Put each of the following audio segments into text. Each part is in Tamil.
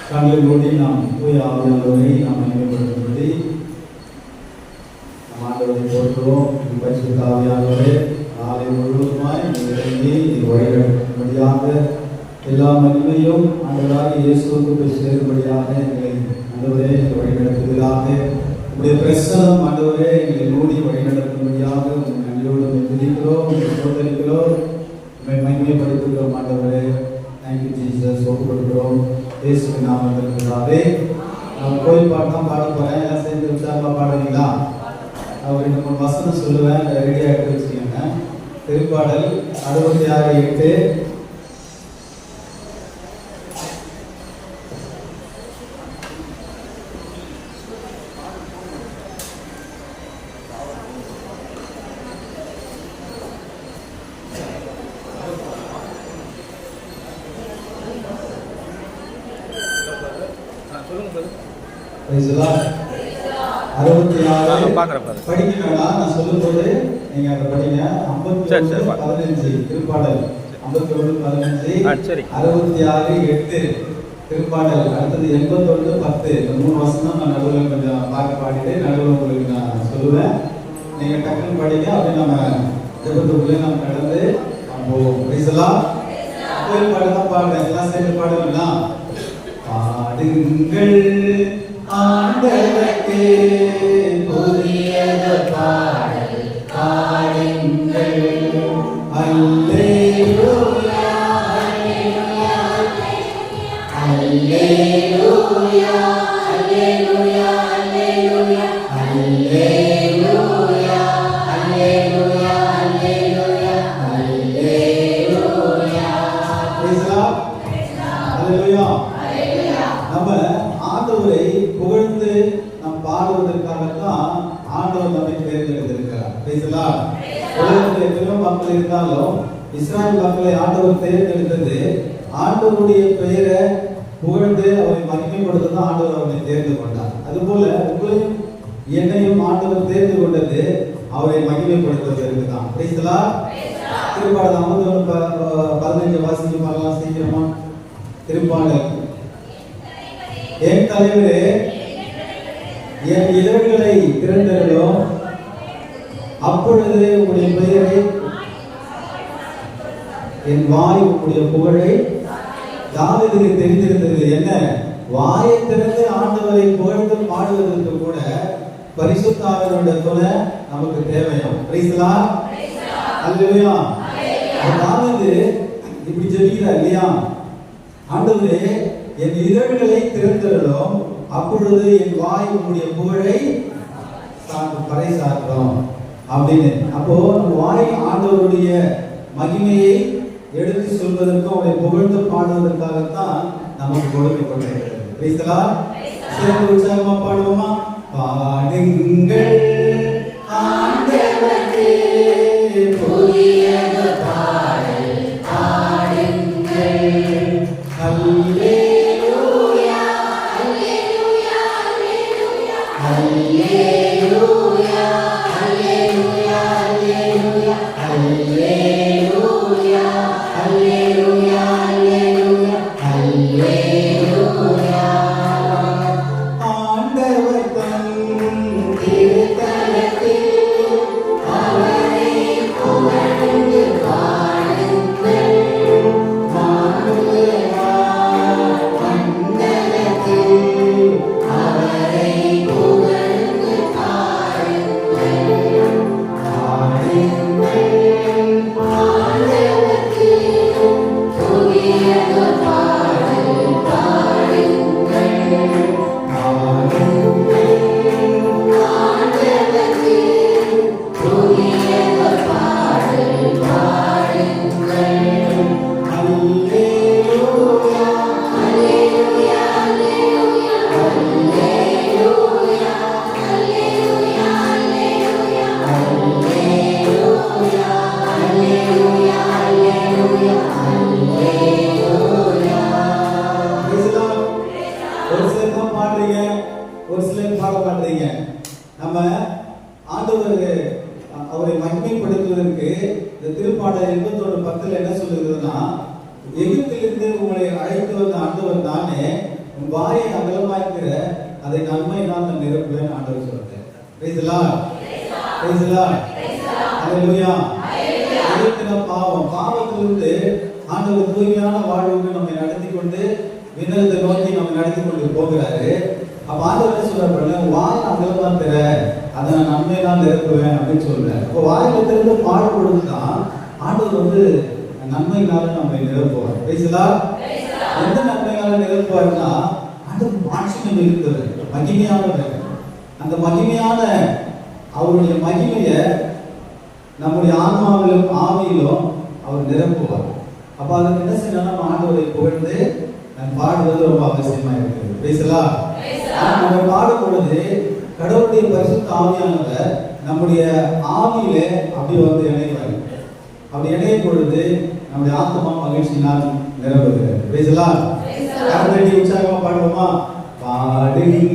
கண்களை மூடி நாம் தூய ஆவியானவரை நாம் நினைவுபடுத்தும்படி நம் ஆண்டவரை போற்றுவோம். பரிசுத்த ஆவியானவரே, நாளை முழுவதுமாய் இறங்கி வழிநடத்தும்படியாக எல்லா மகிமையும் ஆண்டவராக இயேசுவுக்கு போய் சேரும்படியாக எங்களை ஆண்டவரே வழிநடத்துவதாக உடைய பிரசனம் ஆண்டவரே எங்களை மூடி வழிநடத்தும்படியாக உங்கள் நன்றியோடு துதிக்கிறோம், சோதரிக்கிறோம், உண்மை மகிமைப்படுத்துகிறோம். ஆண்டவரே, தேங்க்யூ ஜீசஸ். ஒப்பு கொடுக்கிறோம் இயேசுவின் நாமத்திற்காகவே. நான் கோயில் பாட்டு தான் பாட போகிறேன். எல்லாம் சேர்ந்து உற்சாகமாக பாடுறீங்களா? நான் ஒரு 2-3 வசனம் சொல்லுவேன், ரெடியாக எடுத்து வச்சுக்கோங்க. திருப்பாடல் 66:8. படிக்க வேண்டாம், நான் சொல்லும் போது நீங்க அதை படிங்க. 51:15 திருப்பாடல் 51:15, 66:8 திருப்பாடல். அடுத்தது 81:10. இந்த 3 வசனம் நான் நடுவில் கொஞ்சம் பாடிட்டு நடுவில் உங்களுக்கு நான் சொல்லுவேன். நீங்க டக்குன்னு படிங்க. அப்படி நம்ம ஜெபத்துக்குள்ளே நம்ம கடந்து போவோம். பேசலாம். கோயில் பாடு தான் பாடுறேன், எல்லாம் சேர்ந்து பாடுவீங்களா? பாடுங்கள் ஆண்டவருக்கு புதியது பாடல் பாடுங்கள். அல்லேலூயா அல்லேலூயா அல்லேலூயா அல்லேலூயா அல்லேலூயா அல்லேலூயா அல்லேலூயா அல்லேலூயா அல்லேலூயா. அல்லேலூயா. நம்ம ஆண்டவரை புகழ்ந்து நம் பாடுவதற்காகத்தான் ஆண்டவர் நம்மை தேர்ந்தெடுத்திருக்கிறார். உலகத்தில் எத்தனையோ மக்கள் இருந்தாலும் இஸ்ராயல் மக்களை ஆண்டவர் தேர்ந்தெடுத்தது ஆண்டவருடைய பெயரை புகழ்ந்து அவரை மகிமைப்படுத்த தான் ஆண்டவர் அவரை தேர்ந்து கொண்டார். அதுபோல உங்களையும் என்னையும் ஆண்டவர் தேர்ந்து கொண்டது அவரை மகிமைப்படுத்துவதற்கு தான். திருப்பாடல் 51:15 வாசிக்க பார்க்கலாம் சீக்கிரமா. திருப்பாடல். என் தலைவரே, என் இதழ்களை திறந்தருளும், அப்பொழுது உங்களுடைய பெயரை, என் வாய் உங்களுடைய புகழை. தாவீதுக்கு தெரிந்திருந்தது என்ன? வாயை திறந்து ஆண்டவரை புகழ்ந்து பாடுவதற்கு கூட பரிசுத்த ஆவியானவருடைய துணை நமக்கு தேவையாம். அல்லேலூயா. தாவீது இப்படி ஜெபிக்கிறார் இல்லையா? ஆண்டவரே, என் இதழ்களை திறந்தருளும், அப்பொழுது என் வாய் உங்களுடைய புகழை பறைசாற்றும் அப்படின்னு. அப்போ வாய் ஆண்டவருடைய மகிமையை எடுத்து சொல்வதற்கும் அவரை புகழ்ந்து பாடுவதற்காகத்தான் நமக்கு கொடுக்கப்பட்டிருக்கிறது. சேர்ந்து உற்சாகமா பாடுவோமா? பாடுங்கள் ஆண்டவருக்கு புதியது பாடல் பாடுங்கள். அல்லேலூயா அல்லேலூயா அல்லேலூயா அல்லேலூயா அல்லேலூயா அல்லேலூயா அல்லேலூயா அல்லேலூயா அல்லேலூயா. ஆண்டவர் தம் திருத்தலத்தில் அவரை புகழ்ந்து பாடுங்கள். நம்ம ஆண்டவர் அவரை மகிமைப்படுத்துவதற்கு இந்த திருப்பாடல் 81:10 என்ன சொல்லுகிறதுனா, எகிப்திலிருந்து உங்களை அழைத்து வந்த ஆண்டவர் தானே, உன் வாயை அகலமாக்கிற அதை நன்மையினால் நான் நிரப்புவேன் ஆண்டவர் சொல்றேன். Praise the Lord, praise the Lord, ஹalleluya. பாவத்திலிருந்து ஆண்டவர் தூய்மையான வாழ்வுக்கு நம்மை நடத்தி கொண்டு விண்ணகத்தை நோக்கி நம்ம நடத்தி கொண்டு போகிறாரு. அப்ப ஆண்டவர் சொல்றாரு, வாய் அகலமா தர அதை நான் நன்மையெல்லாம் நிரப்புவேன் அப்படின்னு சொல்றாரு. அப்போ வாயில திறந்து பாடுபொழுதுதான் ஆண்டவர் நன்மையினால நம்மை நிரப்புவார். Price the Lord. எந்த நன்மையால நிரப்புவார்னா ஆண்டவர் மாட்சிமை இருக்கிறது, மகிமையானவர். அந்த மகிமையான அவருடைய மகிமையை நம்முடைய ஆன்மாவிலும் ஆவியிலும் அவர் நிரப்புவார். அப்ப அதுக்கு என்ன செய்யணும், நம்ம ஆண்டவரை புகழ்ந்து பாடுவது ரொம்ப அவசியமா இருக்குது. பேசலாம். நம்ம பாடும் பொழுது கடவுளுடைய பரிசுத்த ஆவியானவர் நம்முடைய ஆவியிலே அப்படி இணைவார். அப்படி இணையும் பொழுது நம்முடைய ஆத்மா மகிழ்ச்சியினால் நிரம்புகிறது. பேசலாம். உற்சாகமா பாடுவோமா? பாடுங்கள்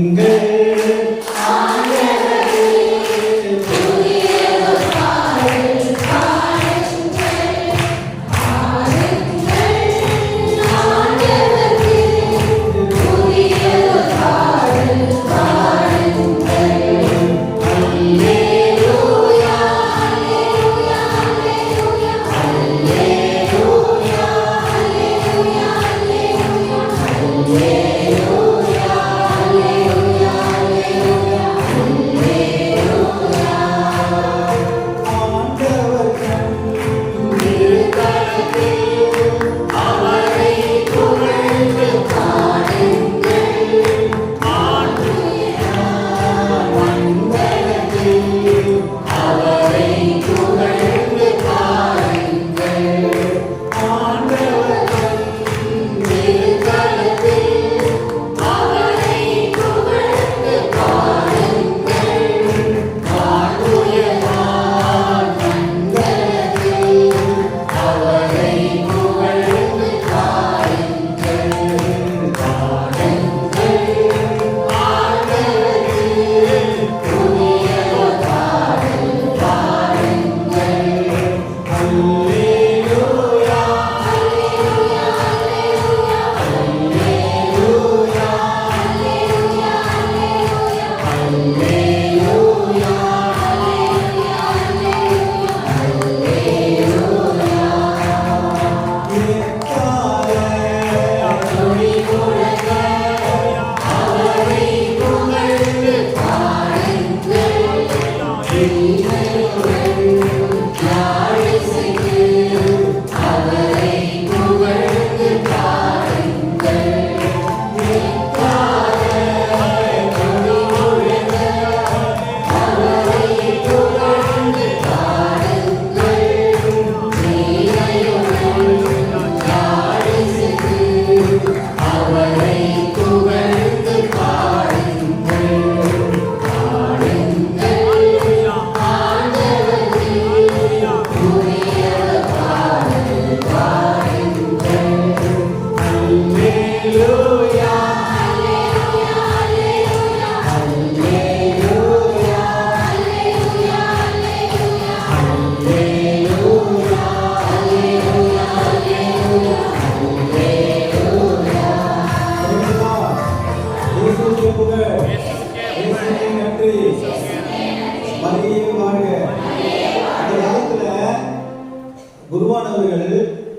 குருவானவர்கள்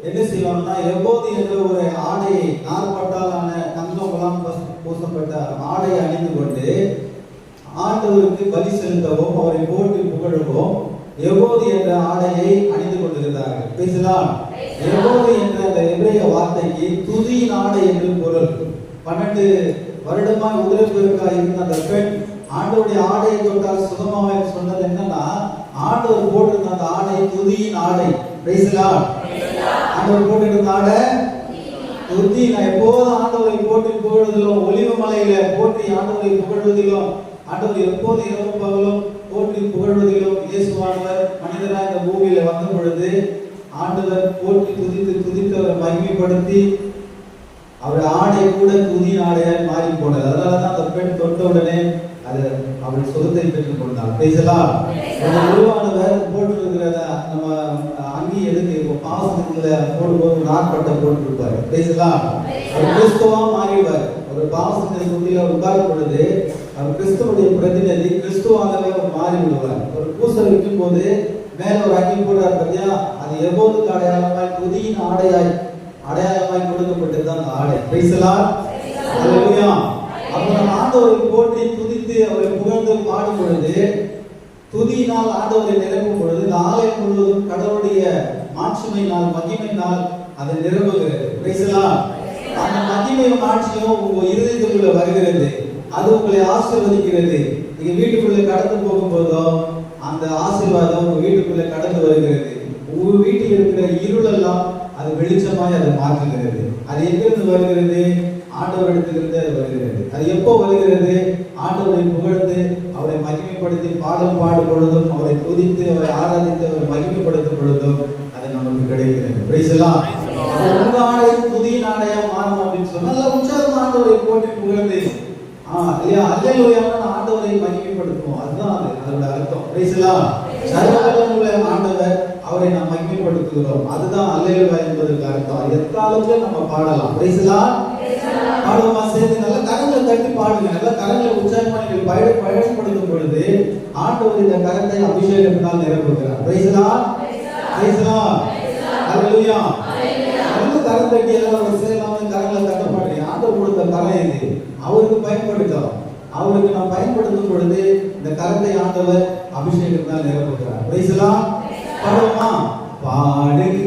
என்ன செய்வாங்கன்னா, எப்போது என்ற ஒரு ஆடையை நாற்பட்டாலான தங்கமெல்லாம் பூசப்பட்ட ஆடையை அணிந்து கொண்டு ஆண்டவருக்கு பலி செலுத்தவும் அவரை போற்றி புகழவும் எப்போது என்ற ஆடையை அணிந்து கொண்டிருந்தார்கள். பேசலாம். எப்போது என்ற அந்த எபிரேய வார்த்தைக்கு துதியின் ஆடை என்று பொருள். 12 வருடமாய் உதிரப்பெருக்காய் இருந்த அந்த பெண் ஆண்டவருடைய ஆடையை தொட்டால் சுகமாக சொன்னது என்னன்னா, ஆண்டவர் போட்டிருந்த அந்த ஆடை துதியின் ஆடை. பேசலாம். ஆண்டவர் போட்டிருந்த ஆடை துதி. நான் எப்போதும் ஆண்டவரை போற்றி புகழ்வதிலும், ஒலிவ மலையில போற்றி ஆண்டவரை புகழ்வதிலும், ஆண்டவர் எப்போது இரவு பகலும் போற்றி புகழ்வதிலும், இயேசுவானவர் மனிதராக இந்த பூமியில வந்த பொழுது ஆண்டவர் போற்றி துதித்து அவரை மகிமைப்படுத்தி அவர் ஆடை கூட துதியின் ஆடையால் மாறி போனது. அதனாலதான் அந்த பெண் தொட்ட உடனே அது அவள் சுகத்தை பெற்றுக் கொண்டாள். பேசலாம். உருவானவர் போட்டிருக்கிறத நம்ம அங்கி எதுக்கு இப்போ பாவத்துக்குள்ள போடும்போது நாட்பட்ட போட்டிருப்பாரு. பேசலாம். அவர் கிறிஸ்துவா மாறிடுவார். ஒரு பாவத்தின் குண்டில உட்காரும் பொழுது அவர் கிறிஸ்துவனுடைய பிரதிநிதி, கிறிஸ்துவாகவே அவர் மாறி விடுவார். ஒரு பூசல் வைக்கும் போது மேல ஒரு அங்கி போடுறார் பார்த்தியா, அது எவ்வளவுக்கு அடையாளமாய் துதியின் அடையாளமாய் கொடுக்கப்பட்டதுதான் அந்த ஆடை. பேசலாம். அல்லேலூயா. அப்ப நம்ம ஆண்டவரை போற்றி துதித்து அவரை புகழ்ந்து பாடும் பொழுது, துதியினால் ஆண்டவரை நிரப்பும் பொழுது இந்த ஆலயம் முழுவதும் கடவுளுடைய மாட்சிமையினால் மகிமையினால் அதை நிரம்புகிறது. பேசலாம். அந்த மகிமையும் மாட்சியும் உங்க இருதயத்துக்குள்ள வருகிறது. அது உங்களை ஆசீர்வதிக்கிறது. நீங்க வீட்டுக்குள்ள கடந்து போகும்போதோ அந்த ஆசீர்வாதம் உங்க வீட்டுக்குள்ள கடந்து வருகிறது. உங்க வீட்டில் இருக்கிற இருளெல்லாம் அது வெளிச்சமாய் அதை மாற்றுகிறது. அது எங்கிருந்து வருகிறது? ஆண்டவரிடத்திலிருந்து அது வருகிறது. அது எப்போ வருகிறது? ஆண்டவரை புகழ்ந்து அவரை மகிமைப்படுத்தி பாடல் பாடும் பொழுதும், அவரை துதித்து அவரை ஆராதித்து அவரை மகிமைப்படுத்தும் பொழுதும் அது நமக்கு கிடைக்கிறது. பிரைஸ்லாம். உங்க ஆலயம் துதியின் ஆலயம் மாறும் அப்படின்னு சொன்னா நல்ல உற்சாகம் ஆண்டவரை போற்றி புகழ்ந்து இல்லையா அல்லேலூயான்னு ஆண்டவரை மகிமைப்படுத்துவோம். அதுதான் அதோட அர்த்தம். பிரைஸ்லாம். சர்வவல்லமையுள்ள ஆண்டவர், அவரை நாம் மகிமைப்படுத்துகிறோம். அதுதான் அல்லேலூயா என்பதற்கு அர்த்தம். எக்காலத்துல நம்ம பாடலாம். பிரைஸ்லாம். பாடுமா சேர்ந்து நல்லா கரங்களை தட்டி பாடுங்க. நல்லா கரங்களை உற்சாகமா நீங்கள் பயன்படுத்தும் பொழுது ஆண்டவர் இந்த கரத்தை அபிஷேகத்தினால் நிரப்புகிறார். பிரைஸ்லாம். பிரைஸ்லாம். அல்லேலூயா. நல்ல கரம் தட்டி எல்லாம் ஒரு சேலாம கரங்களை தட்ட பாடுறீங்க. ஆண்டவர் கொடுத்த கரம் இது, அவருக்கு பயன்படுத்தோம். அவருக்கு நாம் பயன்படுத்தும் பொழுது இந்த கரத்தை ஆண்டவர் அபிஷேகத்தினால் நிரப்புகிறார். பிரைஸ்லாம். பாடுமா? பாடுங்கள்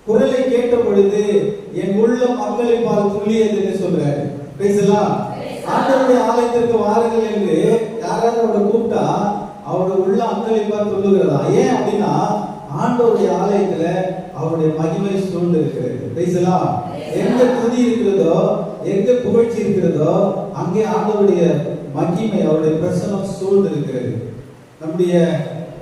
குரலை கேட்ட பொழுது என் உள்ள மக்களை பால் துள்ளியது என்று சொல்றாரு. பேசலாம். ஆண்டவருடைய ஆலயத்திற்கு வாருங்கள் என்று யாராவது அவரை கூப்பிட்டா அவருடைய உள்ள அங்கலிப்பா சொல்லுகிறதா? ஏன் அப்படின்னா ஆண்டவருடைய ஆலயத்துல அவருடைய மகிமை சூழ்ந்து இருக்கிறது. பேசலா, எங்க துதி இருக்கிறதோ, எங்க புகழ்ச்சி இருக்கிறதோ, அங்கே ஆண்டவருடைய மகிமை, அவருடைய பிரசனம் சூழ்ந்து இருக்கிறது. நம்முடைய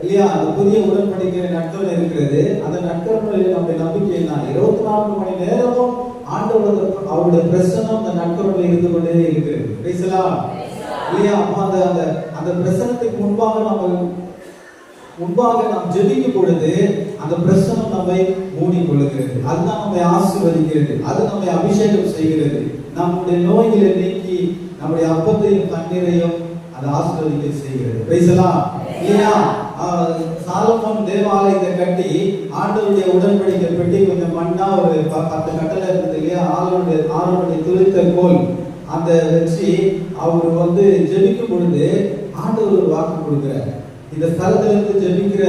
இல்லையா அந்த புதிய உடன்படிக்கை நட்பு இருக்கிறது. அந்த நட்புகளில் நம்முடைய நம்பிக்கை என்ன? 24 மணி நேரமும் ஆண்டவருடைய அவருடைய பிரசனம் அந்த நட்புகளில் இருந்து கொண்டே இருக்கிறது. பேசலாம் இல்லையா? அந்த அந்த அந்த பிரசனத்துக்கு முன்பாக நாம் ஜெபிக்கும் பொழுது அந்த பிரசனம் நம்மை மூடிக்கொள்கிறது. அதுதான் நம்மை ஆசீர்வதிக்கிறது. அது நம்மை அபிஷேகம் செய்கிறது. நம்முடைய நோய்களை நீக்கி நம்முடைய அப்பத்தையும் தண்ணீரையும் அது ஆசீர்வதிக்க செய்கிறது. பேசலாம் இல்லையா? சாலமோன் தேவாலயத்தை கட்டி ஆண்டவருடைய உடன்படிக்கை பெட்டி கொஞ்சம் மண்ணா ஒரு 10 கட்டளை இருந்தது இல்லையா? ஆரோனுடைய துளித்த கோல் அந்த வச்சு அவர் ஜெபிக்கும் பொழுது ஆண்டவர் ஒரு வாக்கு கொடுக்கிறார். இந்த ஸ்தலத்துல இருந்து ஜெபிக்கிற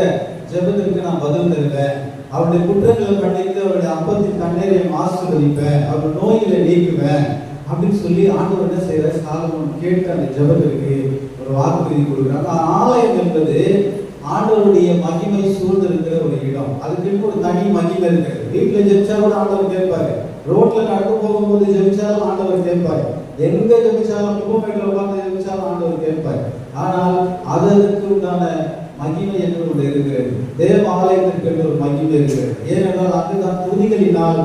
ஜெபத்திற்கு நான் பதில் தருவேன், அவருடைய குற்றங்களை பண்ணிட்டு அவருடைய அப்பத்தின் தண்ணீரையும் ஆசீர்வதிப்பேன், அவர் நோய்களை நீக்குவேன் அப்படின்னு சொல்லி ஆண்டவர் என்ன செய்யற? சாலமோன் கேட்ட அந்த ஜெபத்திற்கு ஒரு வாக்குறுதி கொடுக்குறாங்க. ஆலயம் என்பது ஆண்டவருடைய மகிமை சூழ்ந்திருக்கிற ஒரு இடம். அதுக்கு ஒரு தனி மகிமை இருக்கிறது. வீட்டுல ஜெபிச்சா கூட ஆண்டவர் கேட்பாரு, ரோட்ல நடந்து போகும்போது ஜெபிச்சாலும் ஆண்டவர் கேட்பாரு, எங்க ஜெபிச்சாலும் குப்பமேட்டில் உட்கார்ந்து ஜெபிச்சாலும் ஆண்டவர் கேட்பாரு. ஆனால் அதற்கு உண்டான மகிமை என்று ஒன்று இருக்கிறது. தேவ ஆலயத்திற்கு என்று ஒரு மகிமை இருக்கிறது. ஏனென்றால் அங்குதான் துதிகளினால்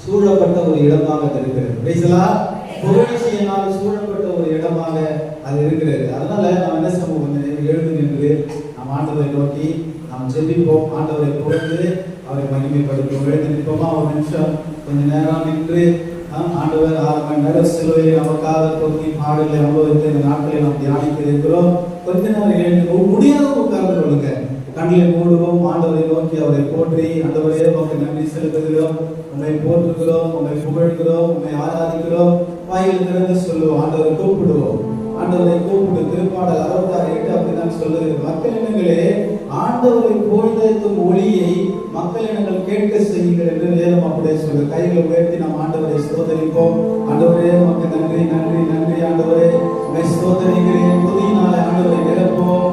சூழப்பட்ட ஒரு இடமாக இருக்கிறது. பேசலாம், புகழ்ச்சியினால் சூழப்பட்ட ஒரு இடமாக அது இருக்கிறது. அதனால நாம் என்ன சமூகம் எழுந்து நின்று நாம் ஆண்டவரை நோக்கி நாம் ஜெபிப்போம், ஆண்டவரை புகழ்ந்து அவரை மகிமைப்படுத்துவோம். எழுந்து நிற்போமா? ஒரு நிமிஷம் கொஞ்ச நேரம் நின்று ஆண்டவர் 6 மணி நேரம் சிலுவையை நமக்காக தொங்கி பாடலை அனுபவித்து இந்த நாட்களை நாம் தியானிக்க இருக்கிறோம். கொஞ்ச நேரம் எழுந்து முடியாத உட்கார்ந்து கொள்ளுங்க. கண்களை மூடுவோம். ஆண்டவரை நோக்கி அவரை போற்றி, ஆண்டவரே உமக்கு நன்றி செலுத்துகிறோம், உண்மை போற்றுகிறோம், உண்மை புகழ்கிறோம், உண்மை ஆராதிக்கிறோம். வாயில் திறந்து சொல்லுவோம். ஆண்டவரை கூப்பிடுவோம். ஆண்டவரை கூப்பிட்டு திருப்பாடல் 66:8 அப்படிதான் சொல்லுகிறது. மக்களினங்களே ஆண்டவரை புகழ்ந்தேத்தும் ஒளியை மக்களினங்கள் கேட்க செய்யுங்கள் என்று வேதம் அப்படியே சொல்லு. கைகளை உயர்த்தி நாம் ஆண்டவரை ஸ்தோத்தரிப்போம். ஆண்டவரே உமக்கு நன்றி நன்றி நன்றி. ஆண்டவரே உம்மை ஸ்தோத்தரிக்கிறேன். புதியினாலே ஆண்டவரை நிரப்போம்.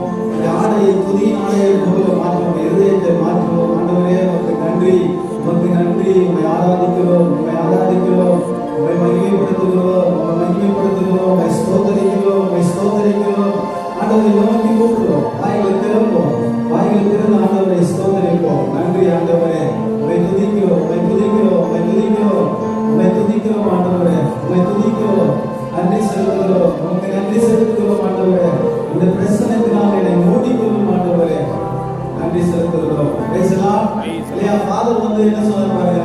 ஆடையை புதியினாலே போல மாற்றுவோம், இருதயத்தை மாற்றுவோம். ஆண்டவரே உமக்கு நன்றி, உமக்கு நன்றி. உம்மை ஆராதிக்கிறோம், உம்மை ஆராதிக்கிறோம், உம்மை மகிமைப்படுத்துகிறோம், உம்மை மகிமைப்படுத்துகிறோம், உம்மை ஸ்தோத்தரிக்கிறோம், உம்மை ஸ்தோத்தரிக்கிறோம். ஆண்டவரை நோக்கி கூப்பிடுறோம். வாய்களை திறப்போம். வாய்களை திறந்து ஆண்டவரை ஸ்தோத்தரிப்போம். நன்றி ஆண்டவரே, உம்மை துதிக்கிறோம், உம்மை துதிக்கிறோம், உம்மை துதிக்கிறோம், உம்மை துதிக்கிறோம். ஆண்டவரே உம்மை துதிக்கிறோம், நன்றி செலுத்துகிறோம், உமக்கு நன்றி செலுத்துகிறோம். ஆண்டவரே இந்த பிரசனத்தினால் என்னை மூடிக்கொள்ளும். ஆண்டவரே நன்றி செலுத்துகிறோம். பேசலாம் இல்லையா? ஃபாதர் என்ன சொல்றாரு பாருங்க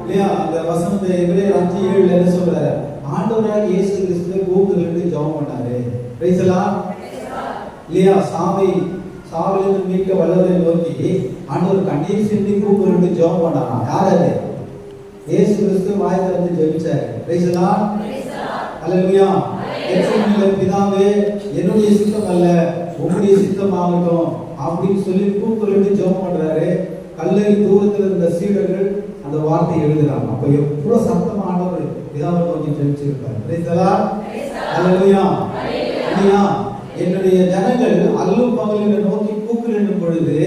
இல்லையா? அந்த வசனத்தை எபிரேயர் 5:7 என்ன சொல்றாரு? ஆண்டவராக இயேசு கிறிஸ்து கூப்பிட்டு ஜெபம் பண்ணாரு. பேசலாம் இல்லையா? சாவிலிருந்து மீட்க வல்லவரை நோக்கி ஆண்டவர் கண்ணீர் சிந்தி கூப்பிட்டு ஜெபம் பண்ணாரா? யார் அது? இயேசு கிறிஸ்து வாய் திறந்து ஜெபிச்சாரு. பேசலாம் அல்லேலூயா. பிதாவே என்னுடைய சித்தம் அல்ல உங்களுடைய சித்தம் ஆகட்டும் அப்படின்னு சொல்லி கூப்பிட்டு ஜெபம் பண்றாரு. கல்லறை தூரத்தில் இருந்த சீடர்கள் அந்த வார்த்தை எழுதுறாங்க. அப்ப எவ்வளவு சத்தமானவர் பிதாவை நோக்கி ஜெபிச்சிருப்பாரு. அல்லேலூயா. என்னுடைய ஜனங்கள் அல்லும் பகலும் நோக்கி கூப்பிடும் பொழுது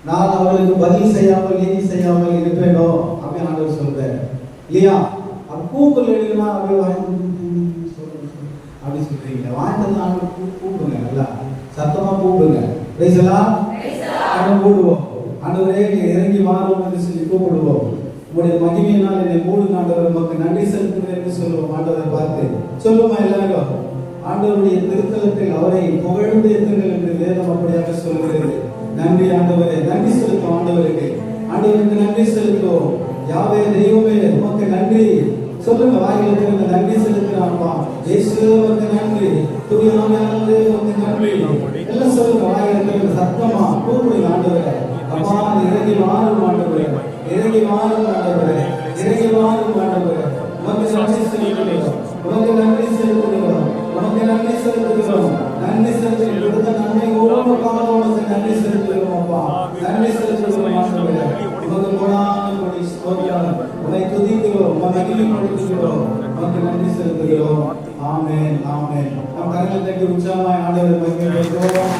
நான் அவர்களுக்கு பதில் செய்யாமல் நீதி செய்யாமல் இருப்பேனோ அப்படின்னு ஆண்டவர் சொல்றாரு இல்லையா? கூப்பிடல அப்படியே அப்படி சொல்றீங்க. வாய்ந்தது ஆண்டவர் கூப்பிடுங்க, நல்லா சத்தமா கூப்பிடுங்க. பேசலாம் கூப்பிடுவோம். ஆண்டவரே இறங்கி வாரும் என்று சொல்லி கூப்பிடுவோம். உங்களுடைய மகிமையினால் என்னை மூடு ஆண்டவர், உமக்கு நன்றி செலுத்துகிறேன் என்று சொல்லுவோம். ஆண்டவரை பார்த்து சொல்லுமா எல்லாரும்? ஆண்டவருடைய திருத்தலத்தில் அவரை புகழ்ந்து எத்துங்கள் என்று வேதம் அப்படியாக சொல்கிறது. நன்றி ஆண்டவரே, நன்றி செலுத்தும் ஆண்டவருக்கு. ஆண்டவருக்கு நன்றி செலுத்துவோம். யாவே தெய்வமே உமக்கு நன்றி சொல்லுங்க. வாயில திறந்து நன்றி செலுத்துறாப்பா. இயேசுவுக்கு நன்றி, தூய ஆவியானவரே உமக்கு நன்றி எல்லாம் சொல்லுங்க. வாயில திறந்து சத்தமா கூப்பிடுங்க. ஆண்டவரே அப்பா இறங்கி வாரும் ஆண்டவரே, இறங்கி வாரும் ஆண்டவரே, இறங்கி வாரும் ஆண்டவரே. உமக்கு நன்றி செலுத்துகிறோம், உமக்கு நன்றி செலுத்துகிறோம், உமக்கு நன்றி செலுத்துகிறோம். நன்றி செலுத்துகிறோம். நன்மை ஒவ்வொரு காலம் உமக்கு நன்றி செலுத்துகிறோம். அப்பா நன்றி செலுத்துகிறோம் ஆண்டவரே. உமக்கு கொடான கொடி ஸ்தோத்திரம். உம்மை துதிக்கிறோம், உம்மை மகிமைப்படுத்துகிறோம், உமக்கு நன்றி செலுத்துகிறோம். ஆமென், ஆமென். நம் கரங்களை தட்டி உற்சாகமாய் ஆண்டவரை மகிமைப்படுத்துவோம்.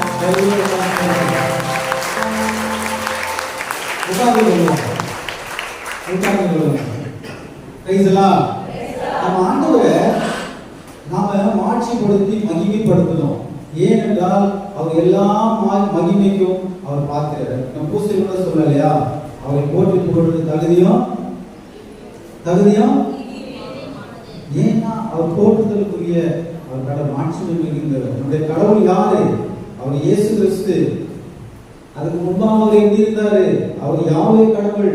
நம்ம ஆண்டவரை நாம மாட்சிப்படுத்தி மகிமைப்படுத்தணும். ஏனென்றால் அவர் எல்லா மகிமைக்கும் அவர் பார்க்கிறார். நம்ம பூசை கூட சொல்லலையா, அவரை போற்றி புகழ்வது தகுதியும் ஏன்னா அவர் போற்றுதலுக்குரிய அவர் கடவுள் மாட்சிமை மிகுந்தவர். நம்முடைய கடவுள் யாரு? அவர் இயேசு கிறிஸ்து. அதுக்கு முன்பாக அவர் எப்படி இருந்தாரு? அவர் யாவே கடவுள்.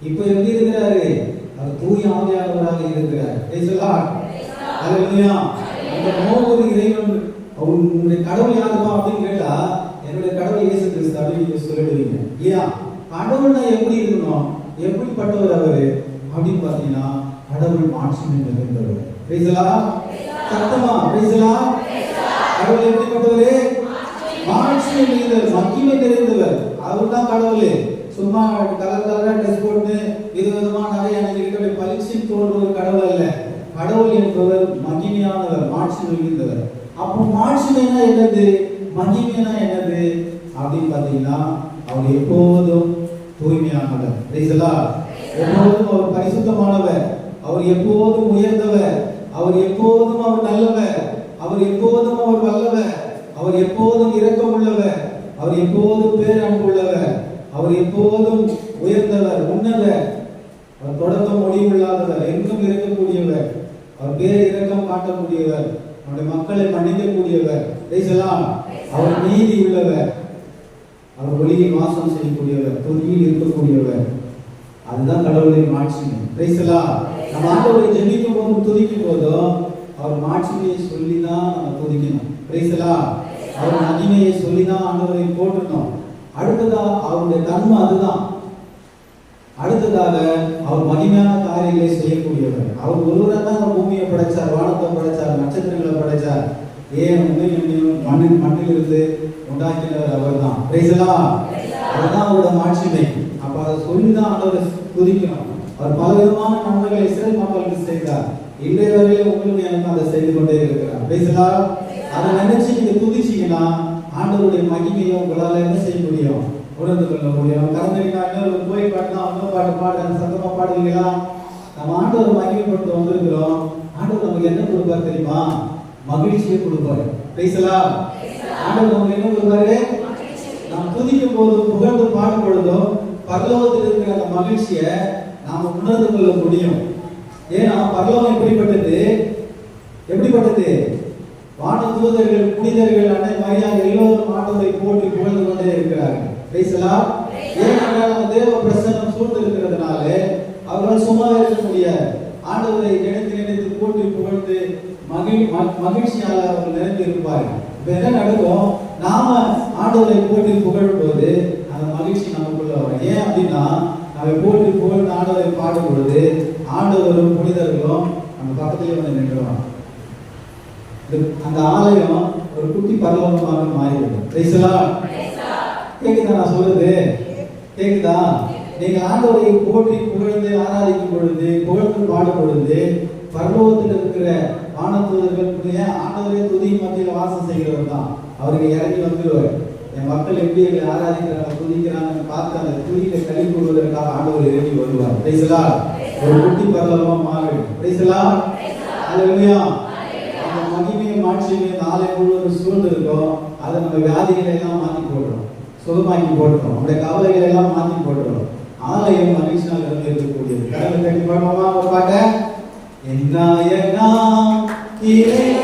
இப்ப எப்படி இருக்கிறாரு? அவர் தூய ஆவியானவராக இருக்கிறார். அந்த மூன்று இறைவன் உங்களுடைய கடவுள் யாருப்பா அப்படின்னு கேட்டா என்னுடைய கடவுள் இயேசு கிறிஸ்து அப்படின்னு நீங்க சொல்லிடுவீங்க. ஏன் கடவுள்னா எப்படி இருக்கணும்? எப்படிப்பட்டவர் அவரு அப்படின்னு பாத்தீங்கன்னா கடவுள் மாட்சிமை நிறைந்தவர். சத்தமா கடவுள் எப்படிப்பட்டவரு? மாட்சிமை நிறைந்தவர், மகிமை நிறைந்தவர். அவர் தான் கடவுள். சும்மா கலர் ட்ரெஸ் போட்டு விதவிதமா நிறைய எனக்கு பளிச்சு தோன்ற ஒரு கடவுள் அல்ல. கடவுள் என்பவர் மகிமையானவர், மாட்சிமை மிகுந்தவர். அப்போ மாட்சிமைனா என்னது, மகிமைனா என்னது அப்படின்னு பாத்தீங்கன்னா அவர் எப்போதும் தூய்மையானவர். எப்போதும் அவர் பரிசுத்தமானவர், அவர் எப்போதும் உயர்ந்தவர், அவர் எப்போதும் அவர் நல்லவர், அவர் எப்போதும் அவர் வல்லவர், அவர் எப்போதும் இரக்கம் உள்ளவர், அவர் எப்போதும் பேரன்புள்ளவர், அவர் எப்போதும் உயர்ந்தவர், உன்னதர், அவர் தொடக்க முடிவில்லாதவர், எங்கும் இருக்கக்கூடியவர், அவர் பேர் இரக்கம் காட்டக்கூடியவர், அவருடைய மக்களை மன்னிக்கக்கூடியவர். அவர் நீதி உள்ளவர், அவர் ஒளியில் வாசம் செய்யக்கூடியவர், துணியில் இருக்கக்கூடியவர். அதுதான் கடவுளின் மாட்சிமை. நம்ம ஆண்டவரை ஜெபிக்கும் போதும் துதிக்கும் போதும் அவர் மாட்சிமையை சொல்லிதான் நம்ம துதிக்கணும். அவர் மகிமையை சொல்லிதான் ஆண்டவரை போற்றணும். அடுத்ததா அவருடைய தன்மை அதுதான். அடுத்ததாக அவர் மகிமையான காரியங்களை செய்யக்கூடியவர். அவர் ஒருவரை தான் பூமியை படைச்சார், வானத்தை படைச்சார், நட்சத்திரங்களை படைச்சார். ஏன் மண்ணில் இருந்து உண்டாக்கினவர் அவர் தான். அதுதான் அவரோட மாட்சிமை. அப்ப அதை சொல்லிதான் ஆண்டவரை துதிக்கணும். அவர் பலவிதமான நன்மைகளை இஸ்ரேல் மக்களுக்கு செய்தார். இன்றைய வரையில உங்களுக்கு எனக்கு அதை செய்து கொண்டே இருக்கிறார். அதை நினைச்சு நீங்க துதிச்சீங்கன்னா ஆண்டவருடைய மகிமையை உங்களால என்ன செய்ய முடியும்? உணர்ந்து கொள்ள முடியும். கலந்துக்கிட்டாங்க போய் பாட்டுனா அவங்க பாட்டு பாடுறாங்க, சத்தமா பாடுவீங்களா? நம்ம ஆண்டவர் மகிமைப்படுத்த வந்திருக்கிறோம். ஆண்டவர் நமக்கு என்ன கொடுப்பாரு தெரியுமா? மகிழ்ச்சியை கொடுப்பாரு. ஆண்டவர் நமக்கு என்ன கொடுப்பாரு? நாம் துதிக்கும் போதும் புகழ்ந்து பாடும் பொழுதும் பரலோகத்தில் இருக்கிற அந்த மகிழ்ச்சியை நாம உணர்ந்து கொள்ள முடியும். ஏன்னா பரலோகம் எப்படிப்பட்டது? வான தூதர்கள், புனிதர்கள், அன்னை மரியா எல்லோரும் ஆண்டவரை போற்றி புகழ்ந்து கொண்டே இருக்கிறார்கள். ஏனென்றால் அந்த தேவ பிரசன்னம் சூழ்ந்து இருக்கிறதுனால அவர்கள் சும்மா இருக்க முடியாது. ஆண்டவரை நினைத்து போற்றி புகழ்ந்து மகிழ்ச்சியால அவர்கள் நிறைந்து இருப்பார்கள். இப்ப என்ன நடக்கும்? நாம ஆண்டவரை போற்றி புகழும் போது அந்த மகிழ்ச்சி நமக்குள்ள வரும். ஏன் அப்படின்னா நம்ம போற்றி புகழ்ந்து ஆண்டவரை பாடும் பொழுது ஆண்டவரும் புனிதர்களும் நம்ம பக்கத்திலே வந்து நின்றுவாங்க. அந்த ஆலயம் ஒரு குட்டி பரலோகமாக மாறிவிடும். கேக்குதா நான் சொல்றது? கேக்குதா? நீங்க ஆண்டவரை போற்றி புகழ்ந்து ஆராதிக்கும் பொழுது, புகழ்ந்து பாடும் பொழுது பரலோகத்தில் இருக்கிற வானதூதர்கள் ஆண்டவரே துதி மத்தியில் வாசம் செய்கிறவர் தான். அவருக்கு இறங்கி வந்துடுவார். என் மக்கள் எப்படி எங்களை ஆராதிக்கிறாங்க, துதிக்கிறாங்க பார்த்து அந்த துதியில கழி கொள்வதற்காக ஆண்டவர் இறங்கி வருவார். ஒரு குட்டி பரலோகமா மாறிடும். அந்த மகிமையை மாட்சியை நாளை முழுவதும் சூழ்ந்து இருக்கோம். அதை நம்ம வியாதிகளை எல்லாம் மாற்றி போடுறோம், சுகமாக்கி போடுறோம், நம்முடைய கவலைகளை எல்லாம் மாற்றி போடுறோம். ஆலயம் மகிழ்ச்சியாக இருந்து இருக்கக்கூடியது. கடவுளை கட்டி பாடுவோமா ஒரு பாட்டை? Yes.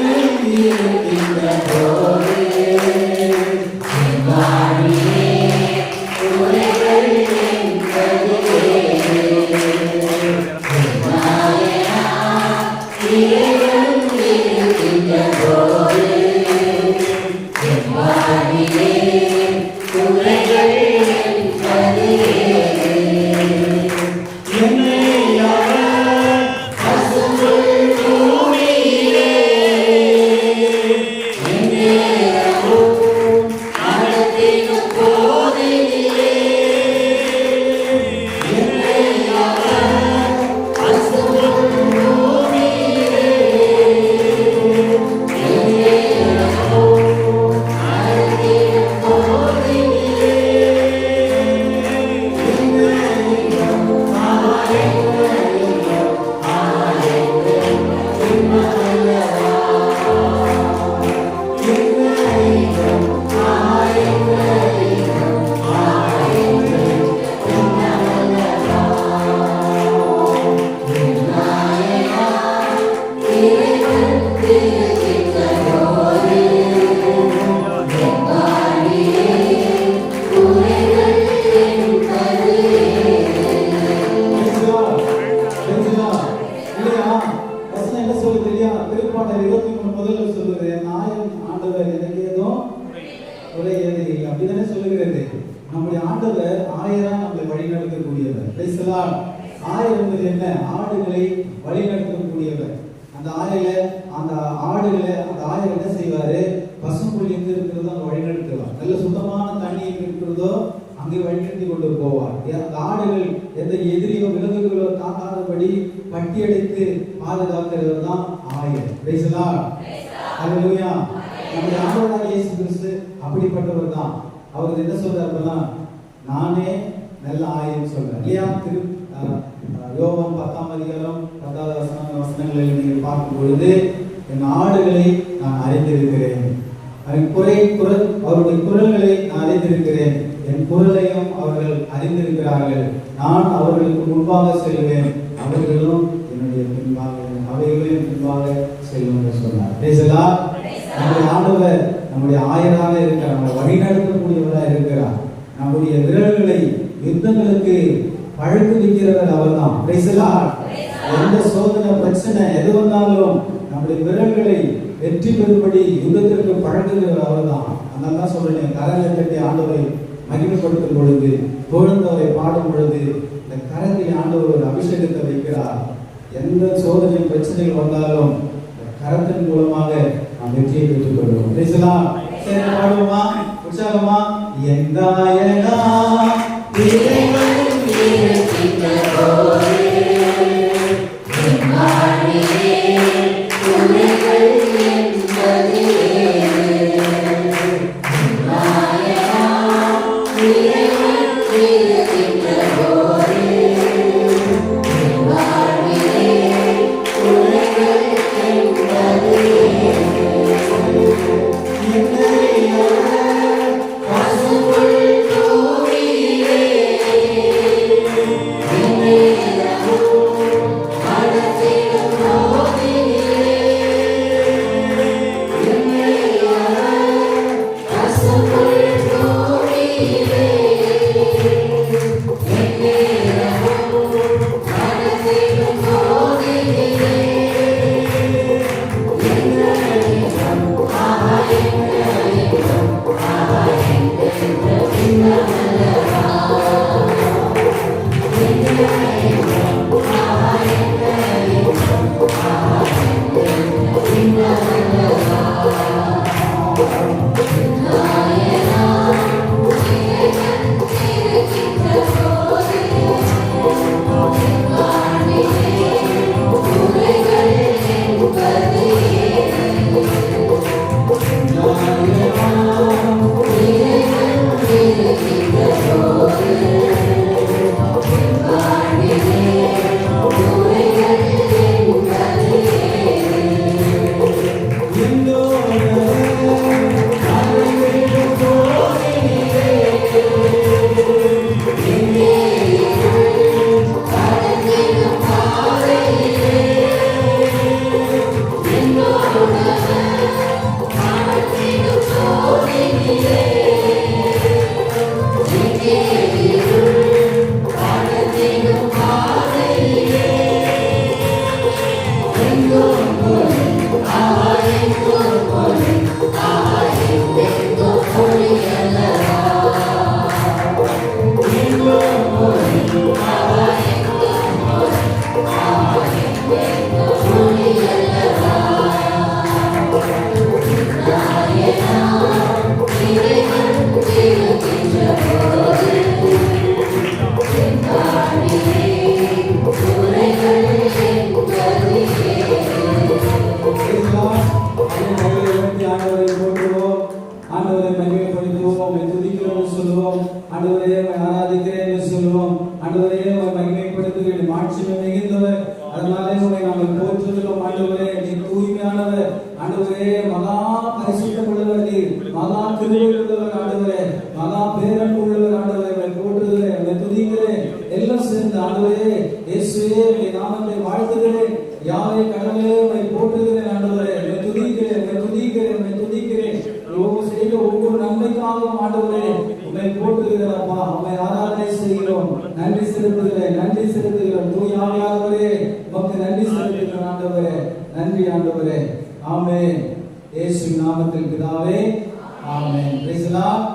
ஆடுகளை வழிநடத்தக்கூடியவர். அந்த ஆடுகளை அந்த ஆயர் என்ன செய்வாரு? பசும்புல் எங்க இருக்கிறதோ அங்க வழிநடத்துவார். நல்ல சுத்தமான தண்ணி எங்க இருக்கிறதோ அங்கே வழிநடத்தி கொண்டு போவார். அந்த ஆடுகள் எந்த எதிரியோ விலங்குகளோ தாக்காதபடி பட்டியடித்து பாதுகாக்கிறவர் தான் ஆயர். Praise the Lord. ஹல்லேலூயா. நம்முடைய ஆண்டவராகிய இயேசு கிறிஸ்து அப்படிப்பட்டவர் தான். அவர் என்ன சொல்றாருன்னா, நானே நல்ல ஆயர்னு சொல்றார் இல்லையா? யோவான் 10ஆம் அதிகாரம் 10வது வசனங்களில் நீங்கள் பார்க்கும் பொழுது, என் ஆடுகளை நான் அறிந்திருக்கிறேன், அவருடைய குரல்களை நான் அறிந்திருக்கிறேன், என் குரலையும் அவர்கள் அறிந்திருக்கிறார்கள், நான் அவர்களுக்கு முன்பாக செல்வேன், அவர்களும் என்னுடைய பின்பாக அவைகளையும் பின்பாக செல்லும் என்று சொன்னார். Price the Lord. நம்முடைய ஆண்டவர் நம்முடைய ஆயராக இருக்கிறார், நம்மை வழிநடத்தக்கூடியவராக இருக்கிறார். நம்முடைய விரல்களை யுத்தங்களுக்கு பழக்குவிக்கிறவர் அவர்தான். Price the Lord. எந்த சோதனை பிரச்சனை எது வந்தாலும் நம்முடைய விரல்களை வெற்றி பெறும்படி யுத்தத்திற்கு பழக்குகிறவர் அவர்தான். அதனால தான் சொல்றேன், கரங்களை தட்டி ஆண்டவரை மகிமைப்படுத்தும் பொழுது, புகழ்ந்தவரை பாடும் பொழுது இந்த கரத்தில் ஆண்டவர் ஒரு அபிஷேகத்தை வைக்கிறார். எந்த சோதனை பிரச்சனைகள் வந்தாலும் இந்த கரத்தின் மூலமாக நாம் வெற்றியை பெற்றுக் கொள்வோம். பேசலாம், சரி பாடுவோமா? உற்சாகமா? எந்தாயனா நன்றி ஆண்டவரே. ஆமென். இயேசுவின் நாமத்தில் பிதாவே. ஆமென். Praise the Lord.